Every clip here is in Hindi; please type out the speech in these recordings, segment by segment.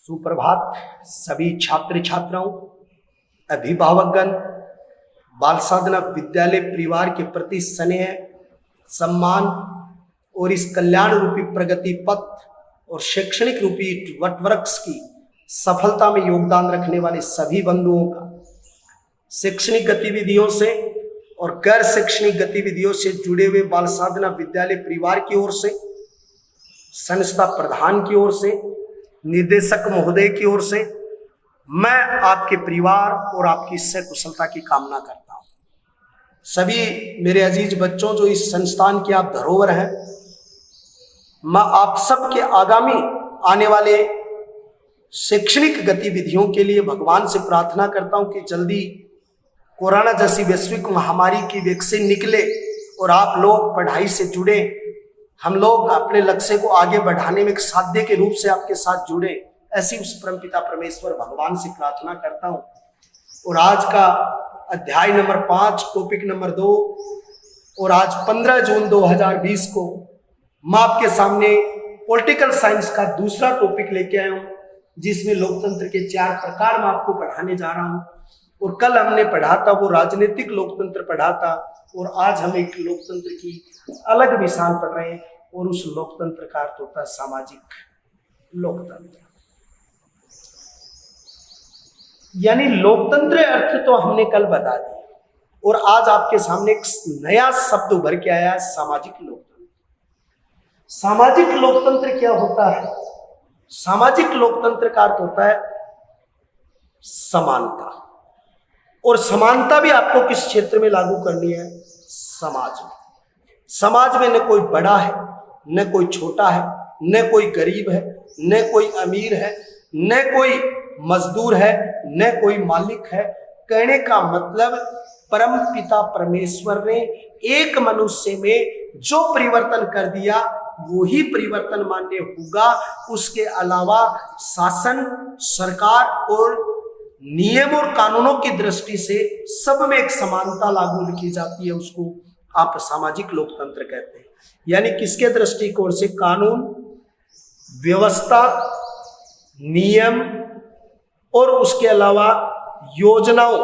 सुप्रभात सभी छात्र छात्राओं, अभिभावकगण, बाल साधना विद्यालय परिवार के प्रति स्नेह, सम्मान और इस कल्याण रूपी प्रगति पथ और शैक्षणिक रूपी वटवृक्ष की सफलता में योगदान रखने वाले सभी बंधुओं का शैक्षणिक गतिविधियों से और गैर शैक्षणिक गतिविधियों से जुड़े हुए बाल साधना विद्यालय परिवार की ओर से, संस्था प्रधान की ओर से, निर्देशक महोदय की ओर से मैं आपके परिवार और आपकी सकुशलता की कामना करता हूं। सभी मेरे अजीज बच्चों जो इस संस्थान के आप धरोहर हैं, मैं आप सबके आगामी आने वाले शैक्षणिक गतिविधियों के लिए भगवान से प्रार्थना करता हूं कि जल्दी कोरोना जैसी वैश्विक महामारी की वैक्सीन निकले और आप लोग पढ़ाई से जुड़े, हम लोग अपने लक्ष्य को आगे बढ़ाने में एक साध्य के रूप से आपके साथ जुड़े, ऐसी उस परमपिता परमेश्वर भगवान से प्रार्थना करता हूं। और आज का अध्याय नंबर 5 टॉपिक नंबर 2 और आज 15 जून 2020 को मैं आपके सामने पॉलिटिकल साइंस का दूसरा टॉपिक लेके आया हूं, जिसमें लोकतंत्र के 4 प्रकार मैं आपको पढ़ाने जा रहा हूं। और कल हमने पढ़ा था वो राजनीतिक लोकतंत्र पढ़ा था, और आज हम एक लोकतंत्र की अलग मिसाल पढ़ रहे हैं, और उस लोकतंत्र का अर्थ होता है सामाजिक लोकतंत्र। यानी लोकतंत्र अर्थ तो हमने कल बता दिया, और आज आपके सामने एक नया शब्द उभर के आया, सामाजिक लोकतंत्र। सामाजिक लोकतंत्र क्या होता है? सामाजिक लोकतंत्र का अर्थ होता है समानता, और समानता भी आपको किस क्षेत्र में लागू करनी है? समाज में। समाज में न कोई बड़ा है, न कोई छोटा है, न कोई गरीब है, न कोई अमीर है, न कोई मजदूर है, न कोई मालिक है। कहने का मतलब परम पिता परमेश्वर ने एक मनुष्य में जो परिवर्तन कर दिया वो ही परिवर्तन मान्य होगा। उसके अलावा शासन, सरकार और नियम और कानूनों की दृष्टि से सब में एक समानता लागू की जाती है। उसको आप सामाजिक लोकतंत्र कहते हैं। यानी किसके दृष्टिकोण से? कानून, व्यवस्था, नियम और उसके अलावा योजनाओं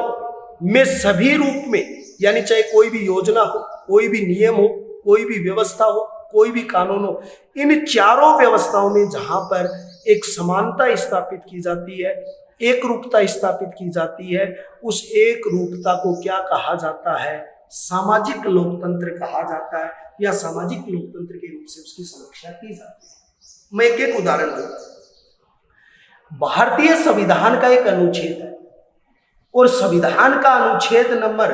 में सभी रूप में, यानी चाहे कोई भी योजना हो, कोई भी नियम हो, कोई भी व्यवस्था हो, कोई भी कानून हो, इन चारों व्यवस्थाओं में जहां पर एक समानता स्थापित की जाती है, एक रूपता स्थापित की जाती है, उस एक रूपता को क्या कहा जाता है? सामाजिक लोकतंत्र कहा जाता है, या सामाजिक लोकतंत्र के रूप से उसकी समीक्षा की जाती है। मैं एक उदाहरण दूं। भारतीय संविधान का एक अनुच्छेद है, और संविधान का अनुच्छेद नंबर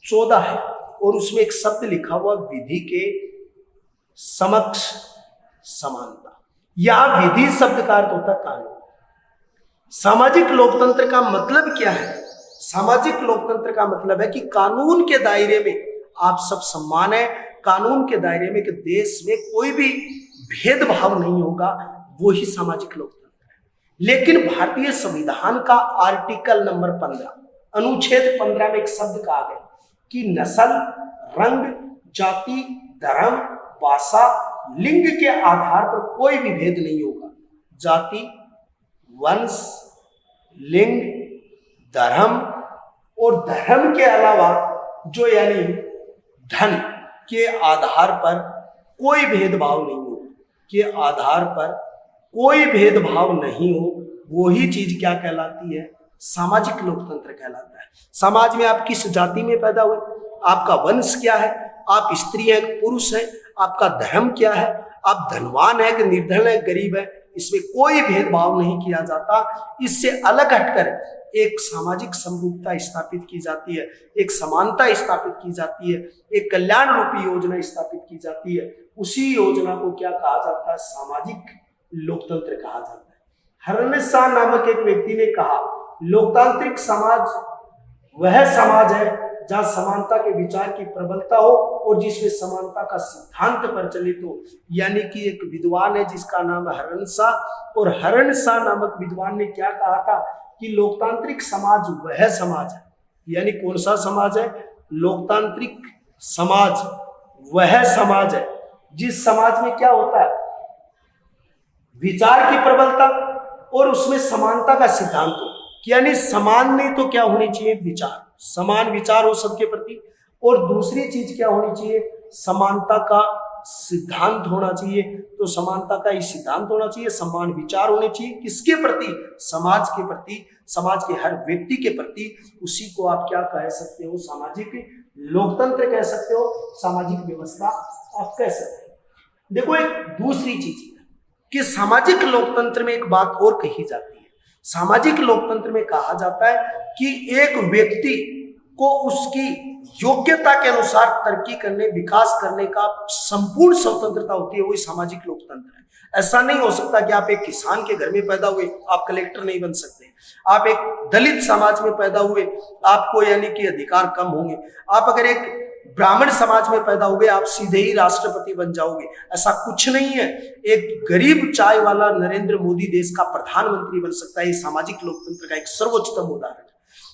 14 है, और उसमें एक शब्द लिखा हुआ विधि के समक्ष समानता। या विधि शब्द का अर्थ होता है कानून। सामाजिक लोकतंत्र का मतलब क्या है? सामाजिक लोकतंत्र का मतलब है कि कानून के दायरे में आप सब समान है। कानून के दायरे में कि देश में कोई भी भेदभाव नहीं होगा, वो ही सामाजिक लोकतंत्र है। लेकिन भारतीय संविधान का आर्टिकल नंबर 15, अनुच्छेद 15 में एक शब्द कहा गया कि नस्ल, रंग, जाति, धर्म, भाषा, लिंग के आधार पर कोई भी भेद नहीं होगा। जाति, वंश, लिंग, धर्म और धर्म के अलावा जो यानी धन के आधार पर कोई भेदभाव नहीं हो, के आधार पर कोई भेदभाव नहीं हो, वही चीज क्या कहलाती है? सामाजिक लोकतंत्र कहलाता है। समाज में आप किस जाति में पैदा हुए, आपका वंश क्या है, आप स्त्री हैं कि पुरुष हैं, आपका धर्म क्या है, आप धनवान है कि निर्धन है, गरीब है, इसमें कोई भेदभाव नहीं किया जाता। इससे अलग हटकर एक सामाजिक समरूपता स्थापित की जाती है, एक समानता स्थापित की जाती है, एक कल्याण रूपी योजना स्थापित की जाती है। उसी योजना को क्या कहा जाता है? सामाजिक लोकतंत्र कहा जाता है। हरनिश शाह नामक एक व्यक्ति ने कहा, लोकतांत्रिक समाज वह समाज है जहां समानता के विचार की प्रबलता हो और जिसमें समानता का सिद्धांत प्रचलित हो। यानी कि एक विद्वान है जिसका नाम है हरनिश शाह, और हरनिश शाह नामक विद्वान ने क्या कहा था कि लोकतांत्रिक समाज वह समाज है। यानी कौन सा समाज है? लोकतांत्रिक समाज वह समाज है जिस समाज में क्या होता है? विचार की प्रबलता, और उसमें समानता का सिद्धांत हो, यानी समान नहीं तो क्या होनी चाहिए, विचार, समान विचार हो सबके प्रति। और दूसरी चीज क्या होनी चाहिए, समानता का सिद्धांत होना चाहिए। तो समानता का ही सिद्धांत होना चाहिए, समान विचार होने चाहिए, किसके प्रति, समाज के प्रति, समाज के हर व्यक्ति के प्रति। उसी को आप क्या कह सकते हो, सामाजिक लोकतंत्र कह सकते हो, सामाजिक व्यवस्था आप कह सकते हो। देखो एक दूसरी चीज है कि सामाजिक लोकतंत्र में एक बात और कही जाती है। सामाजिक लोकतंत्र में कहा जाता है कि एक व्यक्ति को उसकी योग्यता के अनुसार तरक्की करने, विकास करने का संपूर्ण स्वतंत्रता होती है, वही सामाजिक लोकतंत्र है। ऐसा नहीं हो सकता कि आप एक किसान के घर में पैदा हुए आप कलेक्टर नहीं बन सकते, आप एक दलित समाज में पैदा हुए आपको यानी कि अधिकार कम होंगे, आप अगर एक ब्राह्मण समाज में पैदा हुए आप सीधे ही राष्ट्रपति बन जाओगे, ऐसा कुछ नहीं है। एक गरीब चाय वाला नरेंद्र मोदी देश का प्रधानमंत्री बन सकता है। ये सामाजिक लोकतंत्र का एक सर्वोच्चतम उदाहरण है।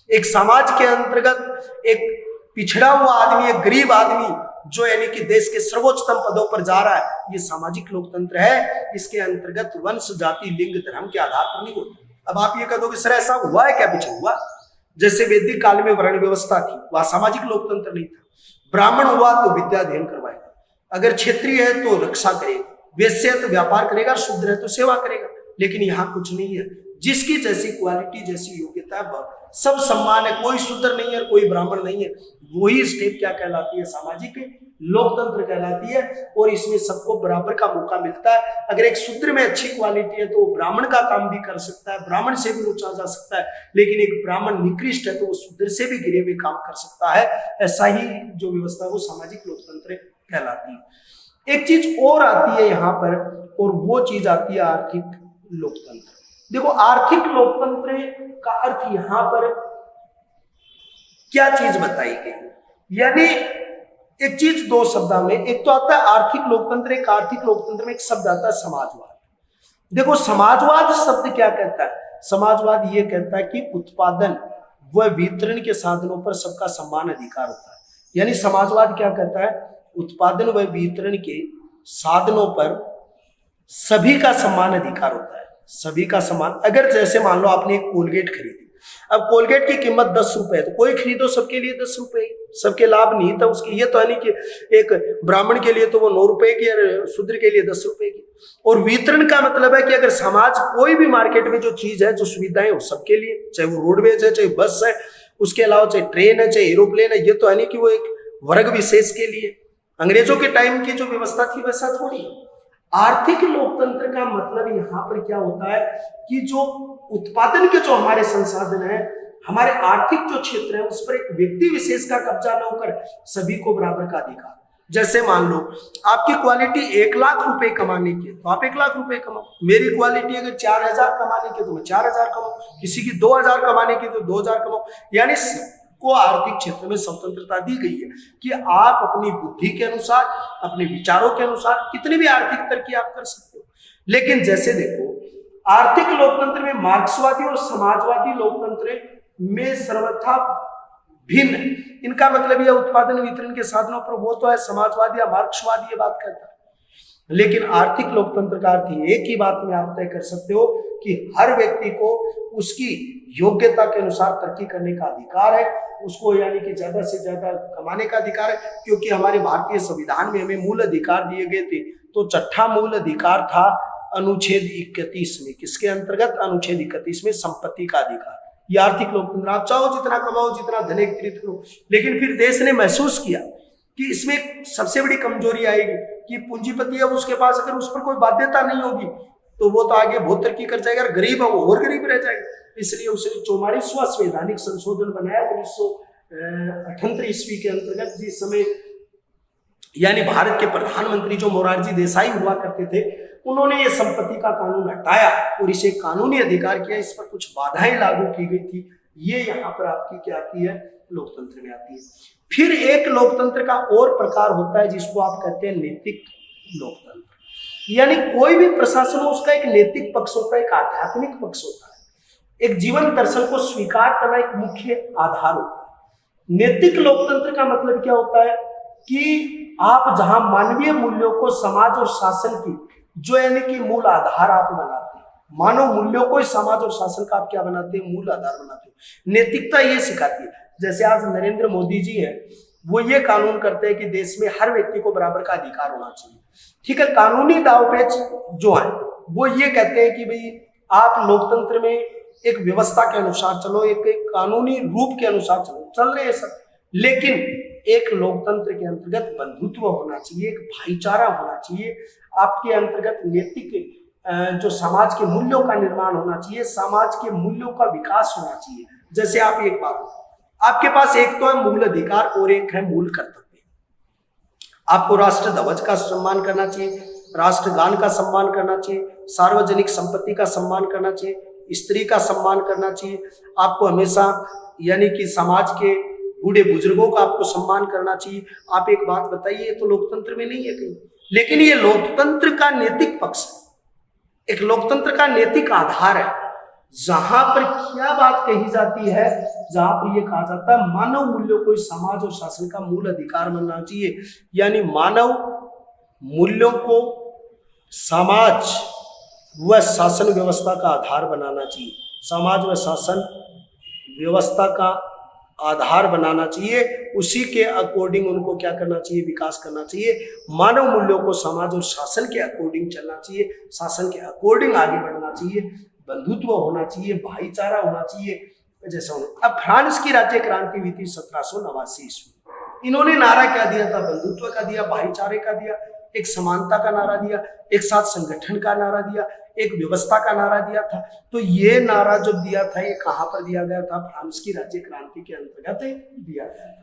एक समाज के अंतर्गत एक पिछड़ा हुआ आदमी, एक गरीब आदमी जो यानी कि देश के सर्वोच्चतम पदों पर जा रहा है, ये सामाजिक लोकतंत्र है। इसके अंतर्गत वंश, जाति, लिंग, धर्म के आधार पर नहीं होता। अब आप ये कह दोगे सर ऐसा हुआ है क्या, पीछे हुआ? जैसे वैदिक काल में वर्ण व्यवस्था थी, वह सामाजिक लोकतंत्र नहीं था। ब्राह्मण हुआ तो विद्या अध्ययन करवाएगा, अगर क्षत्रिय है तो रक्षा करेगा, वैश्य है तो व्यापार करेगा, शूद्र है तो सेवा करेगा। लेकिन यहाँ कुछ नहीं है, जिसकी जैसी क्वालिटी, जैसी योग्यता है, सब सम्मान है, कोई शूद्र नहीं है, कोई ब्राह्मण नहीं है। वही स्टेप क्या कहलाती है, सामाजिक लोकतंत्र कहलाती है। और इसमें सबको बराबर का मौका मिलता है। अगर एक शूद्र में अच्छी क्वालिटी है तो वो ब्राह्मण का काम भी कर सकता है, ब्राह्मण से भी ऊंचा जा सकता है। लेकिन एक ब्राह्मण निकृष्ट है तो वो शूद्र से भी गिरे हुए काम कर सकता है। ऐसा ही जो व्यवस्था वो सामाजिक लोकतंत्र कहलाती है। एक चीज और आती है यहाँ पर, और वो चीज आती है आर्थिक लोकतंत्र। देखो आर्थिक लोकतंत्र का अर्थ यहाँ पर क्या चीज बताई गई, यानी एक चीज दो शब्दों में, एक तो आता है आर्थिक लोकतंत्र, एक आर्थिक लोकतंत्र में एक शब्द आता है समाजवाद। देखो समाजवाद शब्द क्या कहता है, समाजवाद ये कहता है कि उत्पादन व वितरण के साधनों पर सबका समान अधिकार होता है। यानी समाजवाद क्या कहता है, उत्पादन व वितरण के साधनों पर सभी का समान अधिकार होता है, सभी का समान। अगर जैसे मान लो आपने एक कोलगेट खरीदी, अब कोलगेट की कीमत 10 रुपए है, तो कोई खरीदो सबके लिए 10 रुपए, सबके लाभ नहीं था उसकी। ये तो है नहीं कि एक ब्राह्मण के लिए तो वो 9 रुपए की और शूद्र के लिए 10 रुपए की। और वितरण का मतलब है कि अगर समाज कोई भी मार्केट में जो चीज है, जो सुविधाएं हो सबके लिए, चाहे वो रोडवेज है, चाहे बस है, उसके अलावा चाहे ट्रेन है, चाहे एरोप्लेन है, ये तो है नहीं कि वो एक वर्ग विशेष के लिए। अंग्रेजों के टाइम की जो व्यवस्था थी वैसा थोड़ी। आर्थिक लोकतंत्र का मतलब यहाँ पर क्या होता है कि जो उत्पादन के जो हमारे संसाधन है, हमारे आर्थिक जो क्षेत्र है, उस पर एक व्यक्ति विशेष का कब्जा न होकर सभी को बराबर का अधिकार। जैसे मान लो आपकी क्वालिटी 1 लाख रुपए कमाने की है तो आप 1 लाख रुपए कमाओ, मेरी क्वालिटी अगर 4000 कमाने की तो मैं 4000 कमाऊं, किसी की 2000 कमाने की तो 2000 कमाओ। यानी को आर्थिक क्षेत्र में स्वतंत्रता दी गई है कि आप अपनी बुद्धि के अनुसार, अपने विचारों के अनुसार कितनी भी आर्थिक तरक्की आप कर सकते हो। लेकिन जैसे देखो आर्थिक लोकतंत्र में मार्क्सवादी और समाजवादी लोकतंत्र में सर्वथा भिन्न, इनका मतलब यह उत्पादन वितरण के साधनों पर वो तो है समाजवादी या मार्क्सवादी ये बात करता है। लेकिन आर्थिक लोकतंत्र का अर्थ एक ही बात में आप तय कर सकते हो कि हर व्यक्ति को उसकी योग्यता के अनुसार तरक्की करने का अधिकार है, उसको यानी कि ज्यादा से ज्यादा कमाने का अधिकार है। क्योंकि हमारे भारतीय संविधान में हमें मूल अधिकार दिए गए थे, तो छठा मूल अधिकार था अनुच्छेद 31 में। किसके अंतर्गत? अनुच्छेद 31 में संपत्ति का अधिकार। ये आर्थिक लोकतंत्र, आप चाहो जितना कमाओ, जितना धन एकत्रित करो। लेकिन फिर देश ने महसूस किया कि इसमें सबसे बड़ी कमजोरी आएगी कि पूंजीपति है, उसके पास अगर उस पर कोई बाध्यता नहीं होगी तो वो तो आगे बहुत तरक्की कर जाएगा, गरीब है वो और गरीब रह जाएगा। इसलिए उसने 44वां संवैधानिक संशोधन बनाया 1978 ईस्वी के अंतर्गत, जिस समय यानी भारत के प्रधानमंत्री जो मोरारजी देसाई हुआ करते थे, उन्होंने ये संपत्ति का कानून हटाया और इसे कानूनी अधिकार किया। इस पर कुछ बाधाएं लागू की गई थी। ये यहाँ पर आपकी क्या आती है? लोकतंत्र में आती है। फिर एक लोकतंत्र का और प्रकार होता है जिसको आप कहते हैं नैतिक लोकतंत्र। यानी कोई भी प्रशासन हो उसका एक नैतिक पक्ष होता है, एक आध्यात्मिक पक्ष होता है, एक जीवन दर्शन को स्वीकार करना एक मुख्य आधार होता है। नैतिक लोकतंत्र का मतलब क्या होता है कि आप जहां मानवीय मूल्यों को समाज और शासन की जो यानी कि मूल आधार आप बनाते हैं, मानव मूल्यों को समाज और शासन का आप क्या बनाते हैं, मूल आधार बनाते हो। नैतिकता ये सिखाती है। जैसे आज नरेंद्र मोदी जी है, वो ये कानून करते हैं कि देश में हर व्यक्ति को बराबर का अधिकार होना चाहिए। ठीक है, कानूनी दावपेच जो है वो ये कहते हैं कि भाई आप लोकतंत्र में एक व्यवस्था के अनुसार चलो, एक कानूनी रूप के अनुसार चलो, चल रहे हैं सब, लेकिन एक लोकतंत्र के अंतर्गत बंधुत्व होना चाहिए, एक भाईचारा होना चाहिए, आपके अंतर्गत नैतिक जो समाज के मूल्यों का निर्माण होना चाहिए, समाज के मूल्यों का विकास होना चाहिए। जैसे आप एक बात, आपके पास एक तो है मूल अधिकार और एक है मूल कर्तव्य। आपको राष्ट्र ध्वज का सम्मान करना चाहिए, राष्ट्रगान का सम्मान करना चाहिए, सार्वजनिक संपत्ति का सम्मान करना चाहिए, स्त्री का सम्मान करना चाहिए, आपको हमेशा यानी कि समाज के बूढ़े बुजुर्गों का आपको सम्मान करना चाहिए। आप एक बात बताइए, ये तो लोकतंत्र में नहीं है कहीं, लेकिन ये लोकतंत्र का नैतिक पक्ष है, एक लोकतंत्र का नैतिक आधार है, जहां पर क्या बात कही जाती है, जहां पर यह कहा जाता है मानव मूल्यों को समाज और शासन का मूल अधिकार बनना चाहिए, यानी मानव मूल्यों को समाज व शासन व्यवस्था का आधार बनाना चाहिए, समाज व शासन व्यवस्था का आधार बनाना चाहिए, उसी के अकॉर्डिंग उनको क्या करना चाहिए, विकास करना चाहिए। मानव मूल्यों को समाज और शासन के अकॉर्डिंग चलना चाहिए, शासन के अकॉर्डिंग आगे बढ़ना चाहिए, बंधुत्व होना चाहिए, भाईचारा होना चाहिए। जैसा अब फ्रांस की राज्य क्रांति हुई थी 1789 ईस्वी, इन्होंने नारा क्या दिया था, बंधुत्व का दिया, भाईचारे का दिया, एक समानता का नारा दिया, एक साथ संगठन का नारा दिया, एक व्यवस्था का नारा दिया था। तो ये नारा जो दिया था, ये कहां पर दिया गया था, फ्रांस की राज्य क्रांति के अंतर्गत दिया गया था।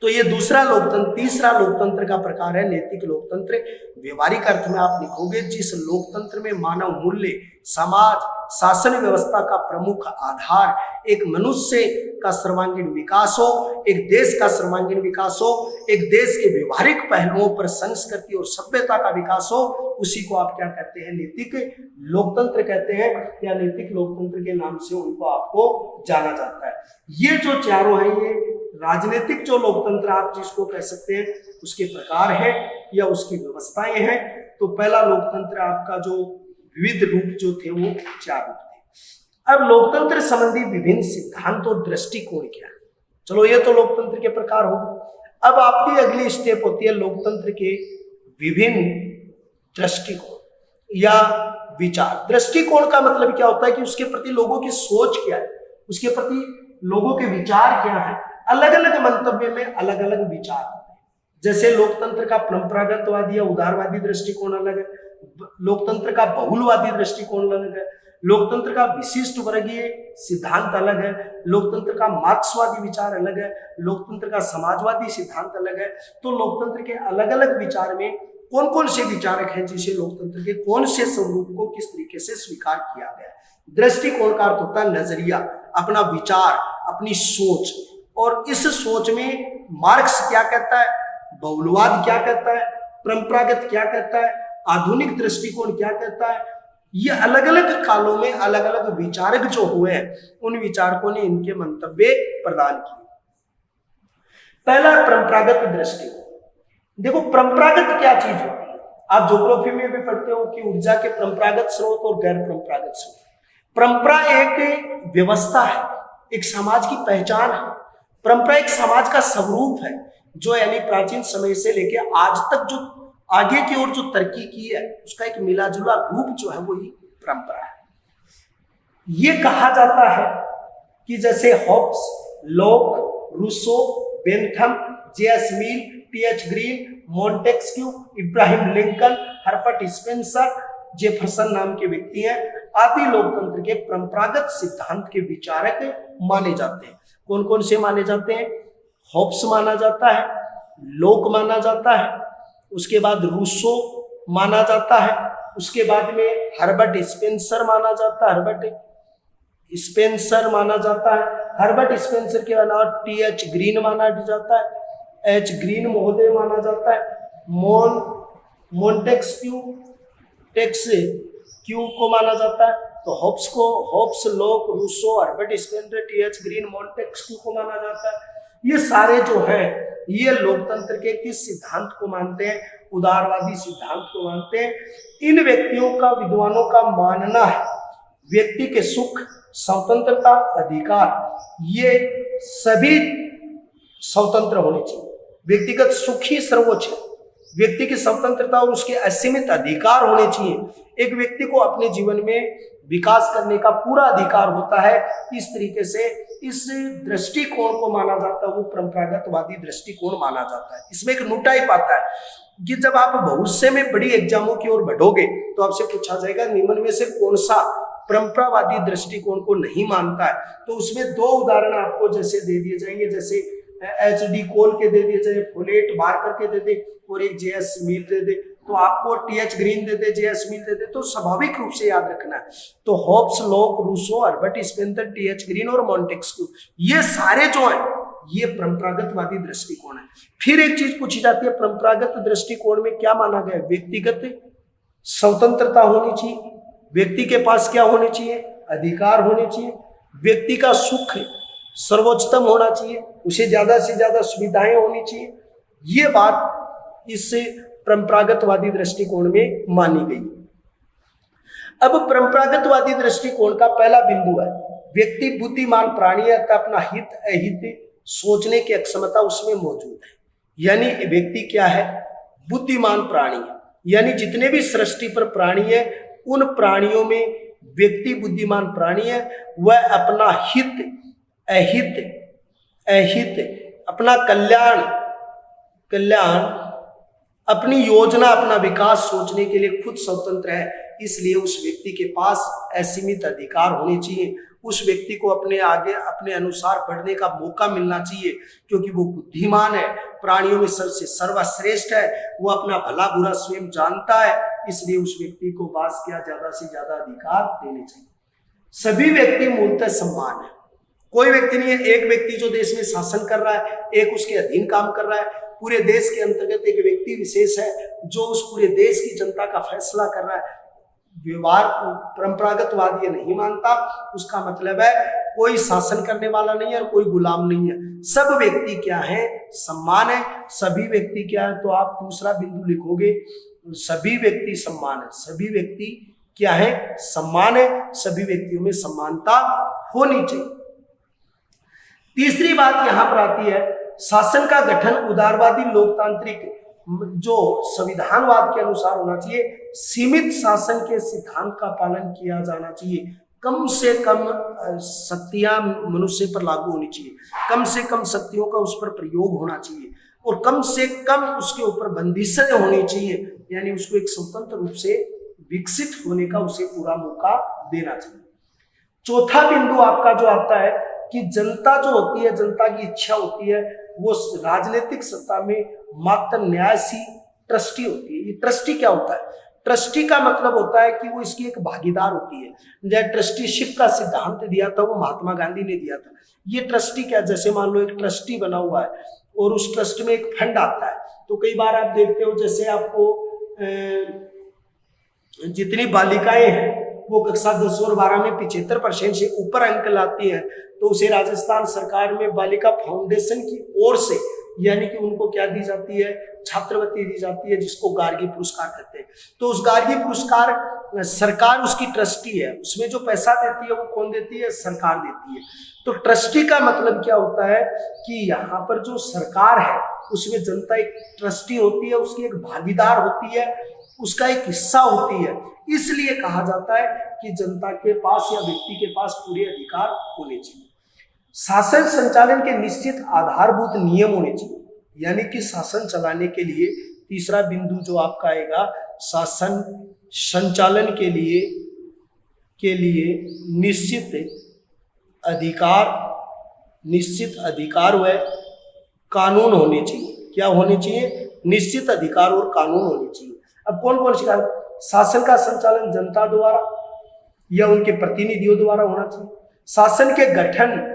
तो ये दूसरा लोकतंत्र। तीसरा लोकतंत्र का प्रकार है नैतिक लोकतंत्र। व्यवहारिक अर्थ में आप लिखोगे, जिस लोकतंत्र में मानव मूल्य, समाज, शासन व्यवस्था का प्रमुख आधार एक मनुष्य का सर्वांगीण विकास हो, एक देश का सर्वांगीण विकास हो, एक देश के व्यवहारिक पहलुओं पर संस्कृति और सभ्यता का विकास हो, उसी को आप क्या कहते हैं, नैतिक लोकतंत्र कहते हैं, या नैतिक लोकतंत्र के नाम से उनको आपको जाना जाता है। ये जो चारों हैं, ये राजनीतिक जो लोकतंत्र आप जिसको कह सकते हैं, उसके प्रकार है या उसकी व्यवस्थाएं हैं। तो पहला लोकतंत्र आपका जो विविध रूप जो थे वो 4 रूप थे। अब लोकतंत्र संबंधी विभिन्न सिद्धांत और दृष्टिकोण क्या है, चलो ये तो लोकतंत्र के प्रकार हो। अब आपकी अगली स्टेप होती है लोकतंत्र के विभिन्न दृष्टिकोण या विचार। दृष्टिकोण का मतलब क्या होता है कि उसके प्रति लोगों की सोच क्या है, उसके प्रति लोगों के विचार क्या है। अलग अलग मंतव्य में अलग अलग विचार होते हैं। जैसे लोकतंत्र का परंपरागतवादी या उदारवादी दृष्टिकोण अलग है, लोकतंत्र का बहुलवादी दृष्टिकोण अलग है, लोकतंत्र का विशिष्ट वर्गीय सिद्धांत अलग है, लोकतंत्र का मार्क्सवादी विचार अलग है, लोकतंत्र का समाजवादी सिद्धांत अलग है। तो लोकतंत्र के अलग अलग विचार में कौन कौन से विचारक हैं, जिसे लोकतंत्र के कौन से स्वरूप को किस तरीके से स्वीकार किया गया। दृष्टिकोण का अर्थ होता है नजरिया, अपना विचार, अपनी सोच। और इस सोच में मार्क्स क्या कहता है, बहुलवाद क्या कहता है, परंपरागत क्या कहता है, आधुनिक दृष्टिकोण क्या कहता है, ये अलग अलग कालों में अलग अलग विचारक जो हुए हैं, उन विचारकों ने इनके मंतव्य प्रदान किए। पहला परंपरागत दृष्टिकोण। देखो परंपरागत क्या चीज होती है, आप ज्योग्राफी में भी पढ़ते हो कि ऊर्जा के परंपरागत स्रोत और गैर परंपरागत स्रोत। परंपरा एक व्यवस्था है, एक समाज की पहचान है। परंपरा एक समाज का स्वरूप है, जो यानी प्राचीन समय से लेकर आज तक जो आगे की ओर जो तरक्की की है, उसका एक मिला जुला रूप जो है वही परंपरा है। ये कहा जाता है कि जैसे Hobbes, Locke, Rousseau, Bentham, J S. Mill, T H. Green, Montesquieu, Abraham Lincoln, Herbert Spencer, Jefferson नाम के व्यक्ति हैं, आदि लोकतंत्र के परंपरागत सिद्धांत के विचारक माने जाते हैं। कौन कौन से माने जाते हैं? हॉब्स माना जाता है, लॉक माना जाता है, उसके बाद रूसो माना जाता है, उसके बाद में हर्बर्ट स्पेंसर माना जाता है, हर्बर्ट स्पेंसर के अलावा टी.एच. ग्रीन माना जाता है, एच. ग्रीन महोदय माना जाता है, मॉन्टेस्क्यू को माना जाता है। तो Hobbes, Locke, Rousseau, Herbert Spencer, T H. Green, Montesquieu को माना जाता है। ये सारे जो है ये लोकतंत्र के किस सिद्धांत को मानते हैं? उदारवादी सिद्धांत को मानते हैं। इन व्यक्तियों का, विद्वानों का मानना है व्यक्ति के सुख, स्वतंत्रता, अधिकार ये सभी स्वतंत्र होने चाहिए। व्यक्तिगत सुख ही सर्वोच्च है, व्यक्ति की स्वतंत्रता और उसके असीमित अधिकार होने चाहिए। एक व्यक्ति को अपने जीवन में विकास करने का पूरा अधिकार होता है। इस तरीके से इस दृष्टिकोण को माना जाता है, वो परंपरागतवादी दृष्टिकोण माना जाता है। इसमें एक नोटा ही पाता है कि जब आप भविष्य में बड़ी एग्जामों की ओर बढ़ोगे तो आपसे पूछा जाएगा निम्न में से कौन सा परंपरावादी दृष्टिकोण को नहीं मानता है। तो उसमें दो उदाहरण आपको जैसे दे दिए जाएंगे, जैसे HD कोल के दे दिए जाए, फोलेट बार्कर के दे दे और एक JS मिल दे दे, तो आपको TH ग्रीन दे दे, JS मिल दे दे, तो स्वाभाविक रूप से याद रखना है। तो Hobbes, Locke, Rousseau, Herbert Spencer, TH Green और मॉन्टेस्क्यू, ये सारे जो हैं ये परंपरागतवादी दृष्टिकोण है। फिर एक चीज पूछी जाती है, परंपरागत दृष्टिकोण में क्या माना गया? व्यक्तिगत स्वतंत्रता होनी चाहिए, व्यक्ति के पास क्या होने चाहिए? अधिकार होने चाहिए, व्यक्ति का सुख सर्वोच्चतम होना चाहिए, उसे ज्यादा से ज्यादा सुविधाएं होनी चाहिए। ये बात इस परंपरागतवादी दृष्टिकोण में मानी गई। अब परंपरागतवादी दृष्टिकोण का पहला बिंदु है व्यक्ति बुद्धिमान प्राणी है, अपना हित अहित सोचने की अक्षमता उसमें मौजूद है। यानी व्यक्ति क्या है? बुद्धिमान प्राणी है। यानी जितने भी सृष्टि पर प्राणी है उन प्राणियों में व्यक्ति बुद्धिमान प्राणी है। वह अपना हित अहित अपना कल्याण अपनी योजना, अपना विकास सोचने के लिए खुद स्वतंत्र है। इसलिए उस व्यक्ति के पास असीमित अधिकार होने चाहिए। उस व्यक्ति को अपने आगे अपने अनुसार बढ़ने का मौका मिलना चाहिए, क्योंकि वो बुद्धिमान है, प्राणियों में सबसे सर्वश्रेष्ठ है, वो अपना भला बुरा स्वयं जानता है। इसलिए उस व्यक्ति को पास क्या ज्यादा से ज्यादा अधिकार देने चाहिए। सभी व्यक्ति मूलतः समान है। कोई व्यक्ति नहीं है, एक व्यक्ति जो देश में शासन कर रहा है, एक उसके अधीन काम कर रहा है। पूरे देश के अंतर्गत एक व्यक्ति विशेष है जो उस पूरे देश की जनता का फैसला कर रहा है। व्यवहार परंपरागतवाद ये नहीं मानता। उसका मतलब है कोई शासन करने वाला नहीं है और कोई गुलाम नहीं है। सब व्यक्ति क्या है? सम्मान है। सभी व्यक्ति क्या है? तो आप दूसरा बिंदु लिखोगे, सभी व्यक्ति सम्मान है। सभी व्यक्ति क्या है? सम्मान है। सभी व्यक्तियों में समानता होनी चाहिए। तीसरी बात यहां पर आती है, शासन का गठन उदारवादी लोकतांत्रिक जो संविधानवाद के अनुसार होना चाहिए। सीमित शासन के सिद्धांत का पालन किया जाना चाहिए। कम से कम शक्तियां मनुष्य पर लागू होनी चाहिए, कम से कम शक्तियों का उस पर प्रयोग होना चाहिए और कम से कम उसके ऊपर बंदिशें होनी चाहिए। यानी उसको एक स्वतंत्र रूप से विकसित होने का उसे पूरा मौका देना चाहिए। चौथा बिंदु आपका जो आता है कि जनता जो होती है, जनता की इच्छा होती है, वो राजनीतिक सत्ता में मात्र न्यासी ट्रस्टी होती है। ये ट्रस्टी क्या होता है? ट्रस्टी का मतलब होता है कि वो इसकी एक भागीदार होती है। जैसे ट्रस्टीशिप का सिद्धांत दिया था वो महात्मा गांधी ने दिया था। ये ट्रस्टी क्या, जैसे मान लो एक ट्रस्टी बना हुआ है और उस ट्रस्ट में एक फंड आता है, तो कई बार आप देखते हो जैसे आपको जितनी बालिकाएं हैं वो कक्षा 10 और 12 में 75% से ऊपर अंक लाती हैं, तो उसे राजस्थान सरकार में बालिका फाउंडेशन की ओर से यानी कि उनको क्या दी जाती है? छात्रवृत्ति दी जाती है, जिसको गार्गी पुरस्कार कहते हैं। तो उस गार्गी पुरस्कार सरकार उसकी ट्रस्टी है, उसमें जो पैसा देती है वो कौन देती है? सरकार देती है। तो ट्रस्टी का मतलब क्या होता है कि यहाँ पर जो सरकार है उसमें जनता एक ट्रस्टी होती है, उसकी एक भागीदार होती है, उसका एक हिस्सा होती है। इसलिए कहा जाता है कि जनता के पास या व्यक्ति के पास पूरे अधिकार होने चाहिए। शासन संचालन के निश्चित आधारभूत नियम होने चाहिए। यानी कि शासन चलाने के लिए तीसरा बिंदु जो आपका आएगा, शासन संचालन के लिए निश्चित अधिकार व कानून होने चाहिए। क्या होने चाहिए? निश्चित अधिकार और कानून होने चाहिए। अब कौन कौन सी शासन का संचालन जनता द्वारा या उनके प्रतिनिधियों द्वारा होना चाहिए। शासन के गठन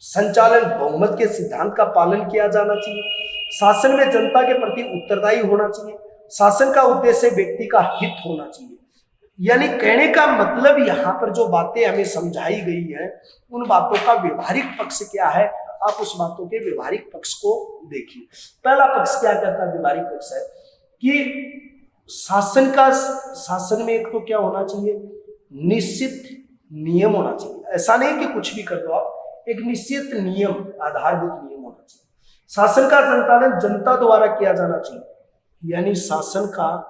संचालन बहुमत के सिद्धांत का पालन किया जाना चाहिए। शासन में जनता के प्रति उत्तरदायी होना चाहिए। शासन का उद्देश्य व्यक्ति का हित होना चाहिए। यानी कहने का मतलब यहाँ पर जो बातें हमें समझाई गई है उन बातों का व्यवहारिक पक्ष क्या है आप उस बातों के व्यवहारिक पक्ष को देखिए। पहला पक्ष क्या कहता है? व्यवहारिक पक्ष है कि शासन में एक तो क्या होना चाहिए, निश्चित नियम होना चाहिए। ऐसा नहीं कि कुछ भी कर दो आप, एक निश्चित नियम, आधारभूत नियम होना चाहिए। शासन का संचालन जनता द्वारा किया जाना चाहिए, यानी शासन का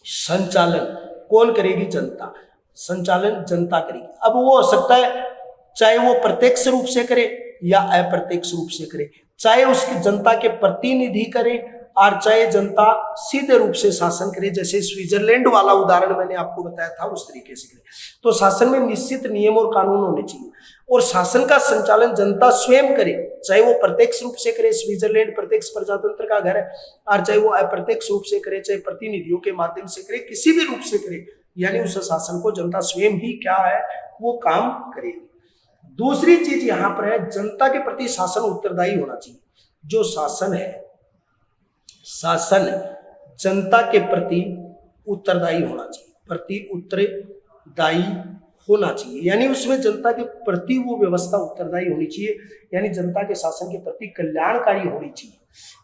संचालन कौन करेगी? जनता। संचालन जनता करेगी। अब वो हो सकता है चाहे वो प्रत्यक्ष रूप से करे या अप्रत्यक्ष रूप से करे, चाहे उसकी जनता के प्रतिनिधि करे और चाहे जनता सीधे रूप से शासन करे, जैसे स्विट्जरलैंड वाला उदाहरण मैंने आपको बताया था उस तरीके से करे। तो शासन में निश्चित नियम और कानून होने चाहिए और शासन का संचालन जनता स्वयं करे, चाहे वो प्रत्यक्ष रूप से करे, स्विट्जरलैंड प्रत्यक्ष प्रजातंत्र का घर है, और चाहे वो अप्रत्यक्ष रूप से करे, चाहे प्रतिनिधियों के माध्यम से करे, किसी भी रूप से करे, यानी उस शासन को जनता स्वयं ही क्या है वो काम करेगी। दूसरी चीज यहां पर है, जनता के प्रति शासन उत्तरदायी होना चाहिए। जो शासन है, शासन जनता के प्रति उत्तरदायी होना चाहिए, प्रति उत्तरदायी होना चाहिए, यानी उसमें जनता के प्रति वो व्यवस्था उत्तरदायी होनी चाहिए, यानी जनता के शासन के प्रति कल्याणकारी होनी चाहिए।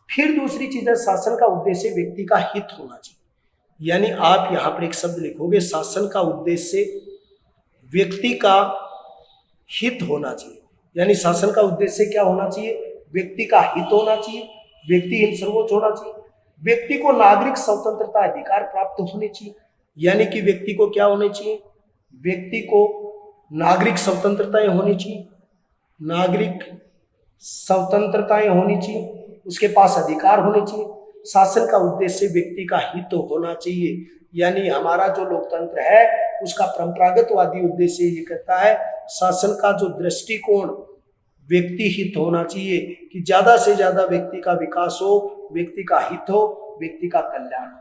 फिर दूसरी चीज है, शासन का उद्देश्य व्यक्ति का हित होना चाहिए, यानी आप यहाँ पर एक शब्द लिखोगे, शासन का उद्देश्य व्यक्ति का हित होना चाहिए, यानी शासन का उद्देश्य क्या होना चाहिए? व्यक्ति का हित होना चाहिए, व्यक्ति हित सर्वोच्च होना चाहिए, व्यक्ति को नागरिक स्वतंत्रता अधिकार प्राप्त होने चाहिए, यानी कि व्यक्ति को क्या होने चाहिए? व्यक्ति को नागरिक स्वतंत्रताएं होनी चाहिए, नागरिक स्वतंत्रताएं होनी चाहिए, उसके पास अधिकार होने चाहिए। शासन का उद्देश्य व्यक्ति का हित होना चाहिए, यानी हमारा जो लोकतंत्र है उसका परंपरागतवादी उद्देश्य ये कहता है, शासन का जो दृष्टिकोण व्यक्ति हित होना चाहिए कि ज्यादा से ज्यादा व्यक्ति का विकास हो, व्यक्ति का हित हो, व्यक्ति का कल्याण हो।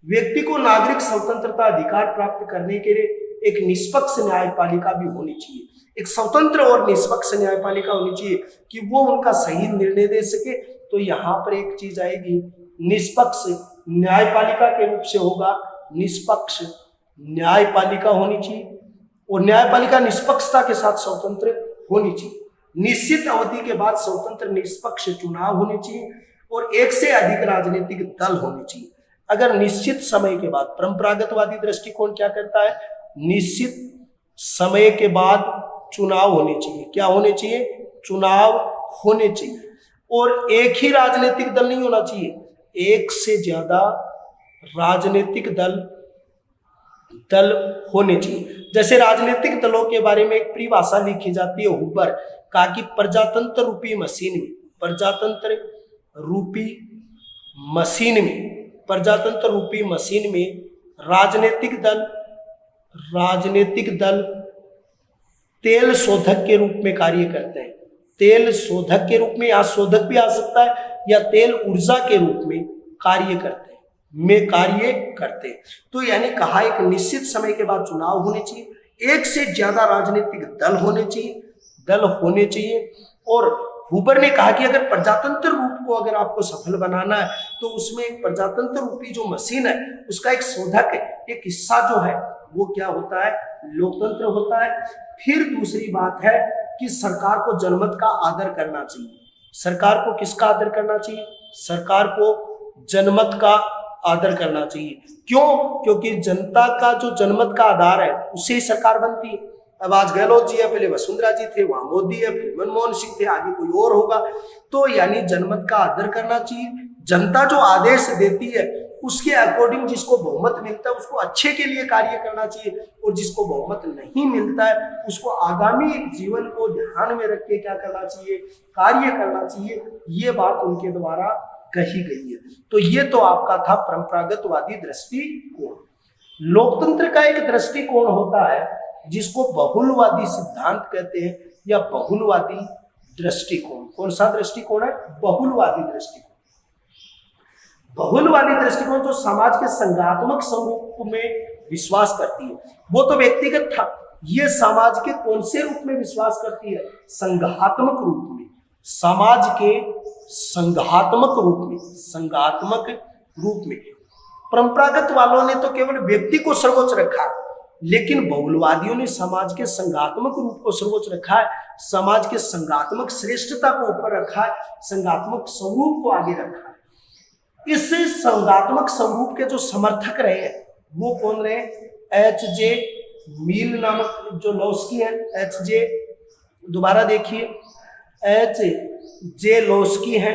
व्यक्ति को नागरिक स्वतंत्रता अधिकार प्राप्त करने के लिए एक निष्पक्ष न्यायपालिका भी होनी चाहिए, एक स्वतंत्र और निष्पक्ष न्यायपालिका होनी चाहिए कि वो उनका सही निर्णय दे सके। तो यहाँ पर एक चीज आएगी, निष्पक्ष न्यायपालिका के रूप से होगा, निष्पक्ष न्यायपालिका होनी चाहिए और न्यायपालिका निष्पक्षता के साथ स्वतंत्र होनी चाहिए। निश्चित अवधि के बाद स्वतंत्र निष्पक्ष चुनाव होने चाहिए और एक से अधिक राजनीतिक दल होने चाहिए। अगर निश्चित समय के बाद, परंपरागतवादी दृष्टिकोण क्या करता है? निश्चित समय के बाद चुनाव होने चाहिए। क्या होने चाहिए? चुनाव होने चाहिए और एक ही राजनीतिक दल नहीं होना चाहिए, एक से ज्यादा राजनीतिक दल होने चाहिए। जैसे राजनीतिक दलों के बारे में एक परिभाषा लिखी जाती है हुबर, कहा कि प्रजातंत्र रूपी मशीन में, प्रजातंत्र रूपी मशीन में राजनीतिक दल तेल शोधक के रूप में कार्य करते हैं। तेल शोधक के रूप में, यहाँ शोधक भी आ सकता है, या तेल ऊर्जा के रूप में कार्य करते हैं। तो यानी कहा एक निश्चित समय के बाद चुनाव होने चाहिए, एक से ज्यादा राजनीतिक दल होने चाहिए और हुबर ने कहा कि अगर प्रजातंत्र रूप को अगर आपको सफल बनाना है तो उसमें एक प्रजातंत्र रूपी जो मशीन है उसका एक शोधक है, एक हिस्सा जो है वो क्या होता है? लोकतंत्र होता है। फिर दूसरी बात है कि सरकार को जनमत का आदर करना चाहिए। सरकार को किसका आदर करना चाहिए? सरकार को जनमत का आदर करना चाहिए। क्यों? क्योंकि जनता का जो जनमत का आधार है उससे ही सरकार बनती है। अब आज गहलोत जी है, पहले वसुंधरा जी थे, वहां मोदी है, फिर मनमोहन सिंह थे, आगे कोई और होगा। तो यानी जनमत का आदर करना चाहिए। जनता जो आदेश देती है उसके अकॉर्डिंग जिसको बहुमत मिलता है उसको अच्छे के लिए कार्य करना चाहिए और जिसको बहुमत नहीं मिलता है उसको आगामी जीवन को ध्यान में रख के क्या करना चाहिए? कार्य करना चाहिए। ये बात उनके द्वारा कही गई है। तो ये तो आपका था परंपरागतवादी दृष्टिकोण। लोकतंत्र का एक दृष्टिकोण होता है जिसको बहुलवादी सिद्धांत कहते हैं या बहुलवादी दृष्टिकोण। कौन सा दृष्टिकोण है? बहुलवादी दृष्टिकोण। बहुलवादी दृष्टिकोण जो समाज के संघात्मक स्वरूप में विश्वास करती है, वो तो व्यक्तिगत था। ये समाज के कौन से रूप में विश्वास करती है? संघात्मक रूप में। समाज के संघात्मक रूप में। परंपरागत वालों ने तो केवल व्यक्ति को सर्वोच्च रखा, लेकिन बहुलवादियों ने समाज के संघात्मक रूप को सर्वोच्च रखा है। समाज के संघात्मक श्रेष्ठता को ऊपर रखा है, संघात्मक स्वरूप को आगे रखा है। इस संघात्मक स्वरूप के जो समर्थक रहे हैं वो कौन रहे? एच जे मिल नामक जो लोस्की है, एच जे, दोबारा देखिए, एच जे लोस्की है,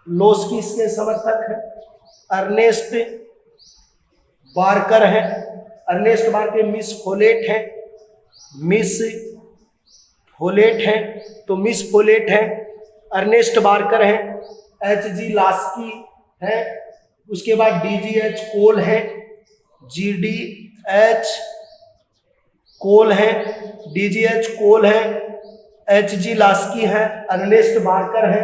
लोस्की इसके समर्थक है। अर्नेस्ट बार्कर है, अर्नेस्ट बार्कर, मिस फोलेट है, मिस फोलेट है, तो मिस फोलेट है, अर्नेस्ट बार्कर है, एच जी लास्की है, उसके बाद डी जी एच कोल है, जी डी एच कोल है, डी जी एच कोल है, एच जी लास्की है, अर्नेस्ट बार्कर है,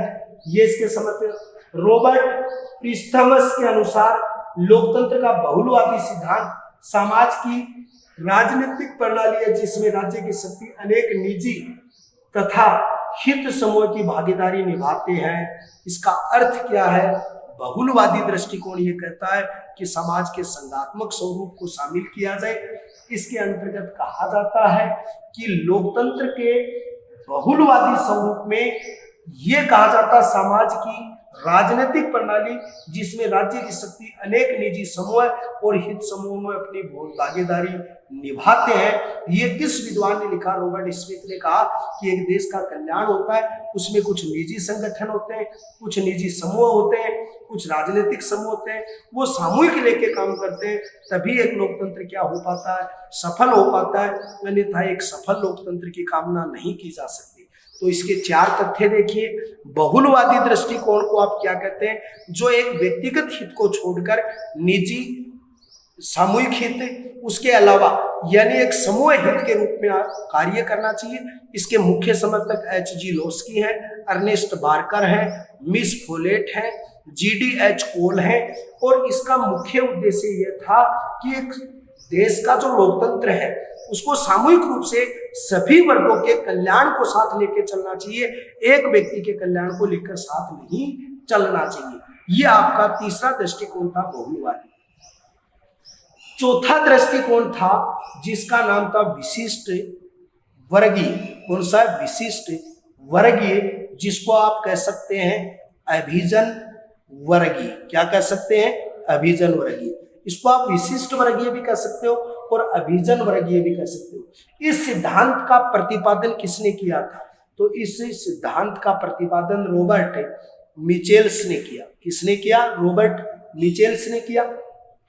ये इसके समर्थक। रॉबर्ट प्रिस्थमस के अनुसार लोकतंत्र का बहुलवादी सिद्धांत समाज की राजनीतिक प्रणाली है जिसमें राज्य की शक्ति अनेक निजी तथा हित समूह की भागीदारी निभाते हैं। इसका अर्थ क्या है? बहुलवादी दृष्टिकोण ये कहता है कि समाज के संघात्मक स्वरूप को शामिल किया जाए। इसके अंतर्गत कहा जाता है कि लोकतंत्र के बहुलवादी स्वरूप में ये कहा जाता है समाज की राजनीतिक प्रणाली जिसमें राज्य की शक्ति अनेक निजी समूह और हित समूह में अपनी भागीदारी निभाते हैं। ये किस विद्वान ने लिखा? रॉबर्ट स्मिथ ने कहा कि एक देश का कल्याण होता है, उसमें कुछ निजी संगठन होते हैं, कुछ निजी समूह होते हैं, कुछ राजनीतिक समूह होते हैं, वो सामूहिक लेके काम करते हैं, तभी एक लोकतंत्र क्या हो पाता है? सफल हो पाता है, अन्यथा एक सफल लोकतंत्र की कामना नहीं की जा सकती। तो इसके 4 तथ्य देखिए। बहुलवादी दृष्टिकोण को आप क्या कहते हैं? जो एक व्यक्तिगत हित को छोड़कर निजी सामूहिक हित, उसके अलावा यानी एक समूह हित के रूप में कार्य करना चाहिए। इसके मुख्य समर्थक एच जी लोस्की हैं, अर्नेस्ट बार्कर हैं, मिस फोलेट हैं, जी डी एच कोल हैं। और इसका मुख्य उद्देश्य यह था कि एक देश का जो लोकतंत्र है उसको सामूहिक रूप से सभी वर्गों के कल्याण को साथ लेकर चलना चाहिए, एक व्यक्ति के कल्याण को लेकर साथ नहीं चलना चाहिए। यह आपका तीसरा दृष्टिकोण था बहुलवादी। चौथा दृष्टिकोण था जिसका नाम था विशिष्ट वर्गीय। कौन सा? विशिष्ट वर्गीय, जिसको आप कह सकते हैं अभिजन वर्गीय। क्या कह सकते हैं? अभिजन वर्गीय। इसको आप विशिष्ट वर्गीय भी कह सकते हो और अभिजन वर्गीय भी कह सकते हो। इस सिद्धांत का प्रतिपादन किसने किया था? तो इस सिद्धांत का प्रतिपादन रॉबर्ट मिचेल्स ने किया। किसने किया? रॉबर्ट मिचेल्स ने किया।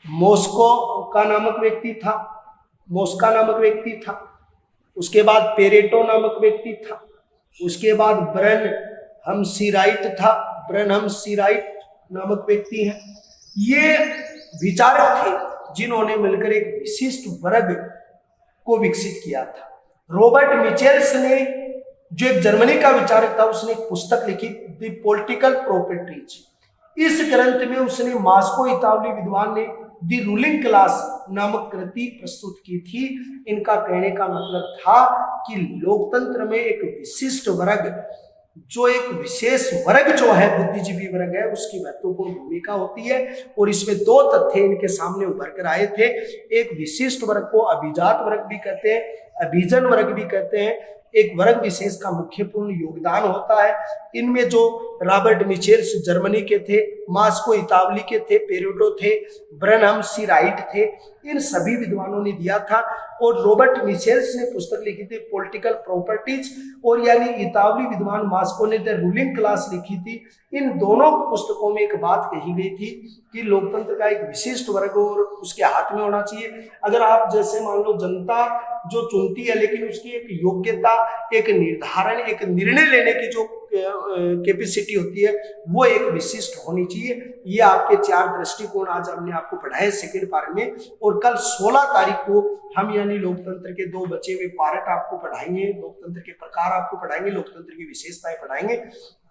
मॉस्को का नामक व्यक्ति था, मॉस्का नामक व्यक्ति था। उसके बाद पेरेटो नामक व्यक्ति था। उसके बाद ब्रनहमसीराइट था, ब्रनहमसीराइट नामक व्यक्ति है। ये विचारक थे जिन्होंने मिलकर एक विशिष्ट वर्ग को विकसित किया था। रॉबर्ट मिचेल्स ने, जो एक जर्मनी का विचारक था, उसने एक पुस्तक लिखी द पॉलिटिकल प्रॉपर्टीज। इस ग्रंथ में उसने मास्को इतालवी विद्वान ने द रूलिंग क्लास नामक कृति प्रस्तुत की थी। इनका कहने का मतलब था कि लोकतंत्र में एक विशिष्ट वर्ग, जो एक विशेष वर्ग जो है बुद्धिजीवी वर्ग है, उसकी महत्वपूर्ण भूमिका होती है। और इसमें 2 तथ्य इनके सामने उभर कर आए थे। एक विशिष्ट वर्ग को अभिजात वर्ग भी कहते हैं, अभिजन वर्ग भी कहते हैं। एक वर्ग विशेष का मुख्यपूर्ण योगदान होता है। इनमें जो रॉबर्ट मिचेल्स जर्मनी के थे, मास्को इतालवी के थे, पेरेटो थे, ब्रनहमसीराइट थे, इन सभी विद्वानों ने दिया था। और रॉबर्ट मिचेल्स ने पुस्तक लिखी थी पॉलिटिकल प्रॉपर्टीज, और यानी इतालवी विद्वान मास्को ने द रूलिंग क्लास लिखी थी। इन दोनों पुस्तकों में एक बात कही गई थी कि लोकतंत्र का एक विशिष्ट वर्ग और उसके हाथ में होना चाहिए। अगर आप जैसे मान लो जनता जो चुनती है, लेकिन उसकी एक योग्यता, एक निर्धारण, एक निर्णय लेने की जो कैपेसिटी होती है, वो एक विशिष्ट होनी चाहिए। ये आपके 4 दृष्टिकोण आज हमने आपको पढ़ाए सेकेंड पार्ट में। और कल 16 तारीख को हम यानी लोकतंत्र के 2 बचे हुए पार्ट आपको पढ़ाएंगे, लोकतंत्र के प्रकार आपको पढ़ाएंगे, लोकतंत्र की विशेषताएं पढ़ाएंगे।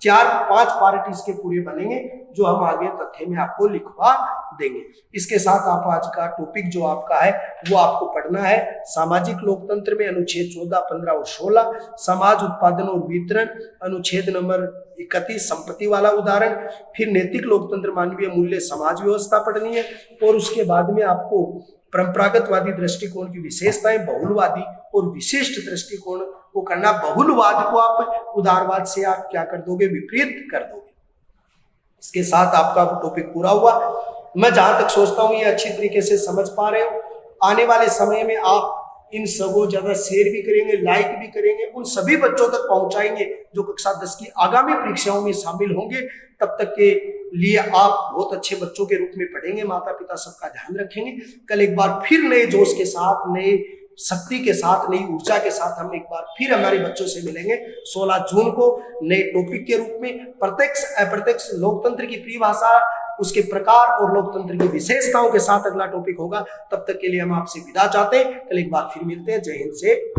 4-5 पार्ट इसके पूरे बनेंगे जो हम आगे तथ्य में आपको लिखवा देंगे। इसके साथ आप आज का टॉपिक जो आपका है वो आपको पढ़ना है सामाजिक लोकतंत्र में अनुच्छेद 14, 15 और 16, समाज उत्पादन और वितरण, अनुच्छेद नंबर 31 संपत्ति वाला उदाहरण, फिर नैतिक लोकतंत्र मानवीय मूल्य समाज व्यवस्था पढ़नी है। और उसके बाद में आपको परंपरागतवादी दृष्टिकोण की विशेषताएं, बहुलवादी और विशिष्ट दृष्टिकोण को करना। बहुलवाद को आप उदारवाद से आप क्या कर दोगे, विपरीत कर दोगे। इसके साथ आपका टॉपिक पूरा हुआ। मैं जहां तक सोचता हूं ये अच्छी तरीके से समझ पा रहे हो। आने वाले समय में आप इन सबको ज्यादा शेयर भी करेंगे, लाइक भी करेंगे, उन सभी बच्चों तक पहुंचाएंगे जो कक्षा 10 की आगामी परीक्षाओं में शामिल होंगे। तब तक के लिए आप बहुत अच्छे बच्चों के रूप में पढ़ेंगे, माता पिता सबका ध्यान रखेंगे। कल एक बार फिर नए जोश के साथ, नए शक्ति के साथ, नई ऊर्जा के साथ हम एक बार फिर हमारे बच्चों से मिलेंगे 16 जून को नए टॉपिक के रूप में। प्रत्यक्ष अप्रत्यक्ष लोकतंत्र की परिभाषा, उसके प्रकार और लोकतंत्र की विशेषताओं के साथ अगला टॉपिक होगा। तब तक के लिए हम आपसे विदा चाहते हैं। कल एक बार फिर मिलते हैं। जय हिंद से